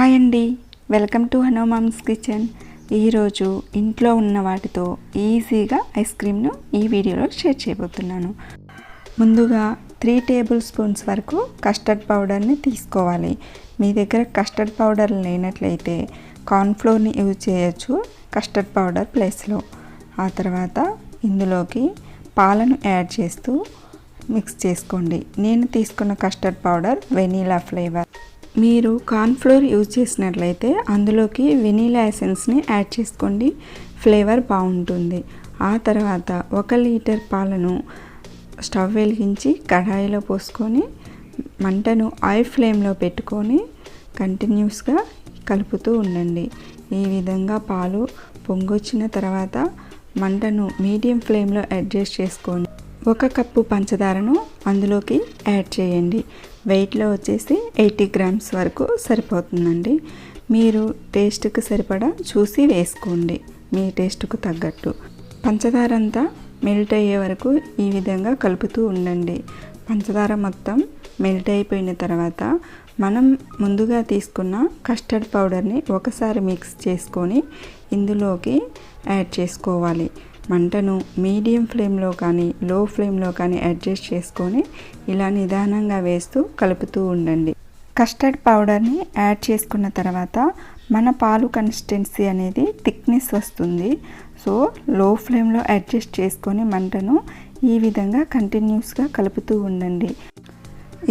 Hi అండి, welcome to హనుమాన్స్కిచెన్. ఈరోజు ఇంట్లో ఉన్న వాటితో ఈజీగా ఐస్ క్రీమ్ను ఈ వీడియోలో షేర్ చేయబోతున్నాను. ముందుగా 3 టేబుల్ స్పూన్స్ వరకు కస్టర్డ్ పౌడర్ని తీసుకోవాలి. మీ దగ్గర కస్టర్డ్ పౌడర్ లేనట్లయితే కార్న్ఫ్లోర్ని యూజ్ చేయొచ్చు కస్టర్డ్ పౌడర్ ప్లేస్లో. ఆ తర్వాత ఇందులోకి పాలను యాడ్ చేస్తూ మిక్స్ చేసుకోండి. నేను తీసుకున్న కస్టర్డ్ పౌడర్ వెనీలా ఫ్లేవర్. మీరు కార్న్ఫ్లోర్ యూజ్ చేసినట్లయితే అందులోకి వెనీలా ఎసెన్స్ని యాడ్ చేసుకోండి, ఫ్లేవర్ బాగుంటుంది. ఆ తర్వాత 1 లీటర్ పాలను స్టవ్ వెలిగించి కడాయిలో పోసుకొని మంటను హై ఫ్లేమ్లో పెట్టుకొని కంటిన్యూస్గా కలుపుతూ ఉండండి. ఈ విధంగా పాలు పొంగొచ్చిన తర్వాత మంటను మీడియం ఫ్లేమ్లో అడ్జస్ట్ చేసుకొని 1 కప్పు పంచదారను అందులోకి యాడ్ చేయండి. వెయిట్లో వచ్చేసి 80 గ్రామ్స్ వరకు సరిపోతుందండి. మీరు టేస్ట్కి సరిపడా చూసి వేసుకోండి, మీ టేస్ట్కు తగ్గట్టు. పంచదార అంతా మెల్ట్ అయ్యే వరకు ఈ విధంగా కలుపుతూ ఉండండి. పంచదార మొత్తం మెల్ట్ అయిపోయిన తర్వాత మనం ముందుగా తీసుకున్న కస్టర్డ్ పౌడర్ని ఒకసారి మిక్స్ చేసుకొని ఇందులోకి యాడ్ చేసుకోవాలి. మంటను మీడియం ఫ్లేమ్లో కానీ లో ఫ్లేమ్లో కానీ అడ్జస్ట్ చేసుకొని ఇలా నిదానంగా వేస్తూ కలుపుతూ ఉండండి. కస్టర్డ్ పౌడర్ని యాడ్ చేసుకున్న తర్వాత మన పాలు కన్సిస్టెన్సీ అనేది థిక్నెస్ వస్తుంది. సో లో ఫ్లేమ్లో అడ్జస్ట్ చేసుకొని మంటను ఈ విధంగా కంటిన్యూస్గా కలుపుతూ ఉండండి.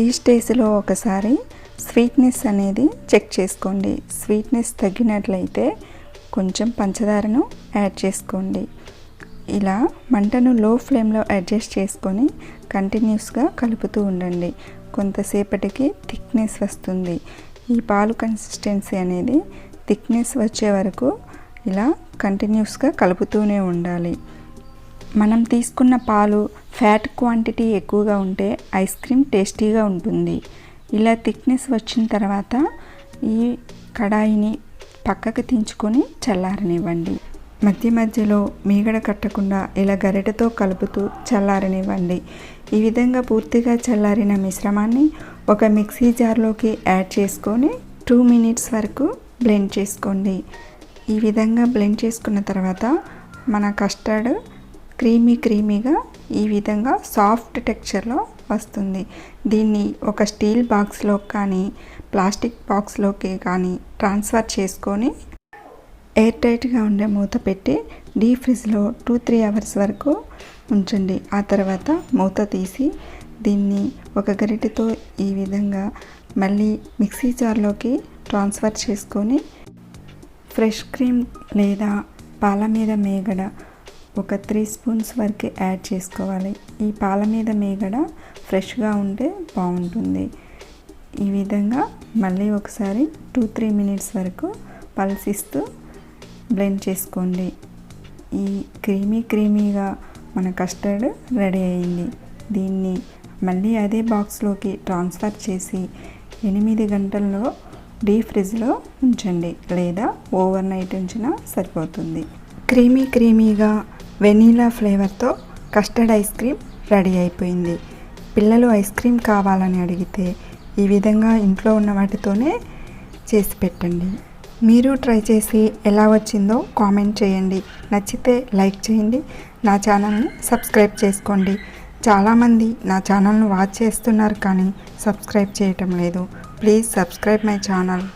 ఈ స్టేజ్లో ఒకసారి స్వీట్నెస్ అనేది చెక్ చేసుకోండి. స్వీట్నెస్ తగ్గినట్లయితే కొంచెం పంచదారను యాడ్ చేసుకోండి. ఇలా మంటను లో ఫ్లేమ్లో అడ్జస్ట్ చేసుకొని కంటిన్యూస్గా కలుపుతూ ఉండండి. కొంతసేపటికి థిక్నెస్ వస్తుంది. ఈ పాలు కన్సిస్టెన్సీ అనేది థిక్నెస్ వచ్చే వరకు ఇలా కంటిన్యూస్గా కలుపుతూనే ఉండాలి. మనం తీసుకున్న పాలు ఫ్యాట్ క్వాంటిటీ ఎక్కువగా ఉంటే ఐస్ క్రీమ్ టేస్టీగా ఉంటుంది. ఇలా థిక్నెస్ వచ్చిన తర్వాత ఈ కడాయిని పక్కకు దించుకొని చల్లారనివ్వండి. మధ్య మధ్యలో మీగడ కట్టకుండా ఇలా గరిటెతో కలుపుతూ చల్లారనివ్వండి. ఈ విధంగా పూర్తిగా చల్లారిన మిశ్రమాన్ని ఒక మిక్సీ జార్లోకి యాడ్ చేసుకొని 2 మినిట్స్ వరకు బ్లెండ్ చేసుకోండి. ఈ విధంగా బ్లెండ్ చేసుకున్న తర్వాత మన కస్టర్డ్ క్రీమీగా ఈ విధంగా సాఫ్ట్ టెక్స్చర్లో వస్తుంది. దీన్ని ఒక స్టీల్ బాక్స్లో కానీ ప్లాస్టిక్ బాక్స్లోకి కానీ ట్రాన్స్ఫర్ చేసుకొని ఎయిర్ టైట్గా ఉండే మూత పెట్టి డీప్ ఫ్రిడ్జ్లో 2-3 అవర్స్ వరకు ఉంచండి. ఆ తర్వాత మూత తీసి దీన్ని ఒక గరిటెతో ఈ విధంగా మళ్ళీ మిక్సీ జార్లోకి ట్రాన్స్ఫర్ చేసుకొని ఫ్రెష్ క్రీమ్ లేదా పాల మీద మేగడ ఒక 3 స్పూన్స్ వరకు యాడ్ చేసుకోవాలి. ఈ పాల మీద మేగడ ఫ్రెష్గా ఉంటే బాగుంటుంది. ఈ విధంగా మళ్ళీ ఒకసారి 2-3 మినిట్స్ వరకు పల్సిస్తూ బ్లెండ్ చేసుకోండి. ఈ క్రీమీగా మన కస్టర్డ్ రెడీ అయింది. దీన్ని మళ్ళీ అదే బాక్స్లోకి ట్రాన్స్ఫర్ చేసి 8 గంటల్లో డీప్ ఫ్రిడ్జ్లో ఉంచండి, లేదా ఓవర్ నైట్ ఉంచినా సరిపోతుంది. క్రీమీగా వెనీలా ఫ్లేవర్తో కస్టర్డ్ ఐస్ క్రీమ్ రెడీ అయిపోయింది. పిల్లలు ఐస్ క్రీమ్ కావాలని అడిగితే ఈ విధంగా ఇంట్లో ఉన్న వాటితోనే చేసి పెట్టండి. మీరు ట్రై చేసి ఎలా వచ్చిందో కామెంట్ చేయండి. నచ్చితే లైక్ చేయండి. నా ఛానల్ని సబ్స్క్రైబ్ చేసుకోండి. చాలామంది నా ఛానల్ను వాచ్ చేస్తున్నారు కానీ సబ్స్క్రైబ్ చేయటం లేదు. Please subscribe my channel.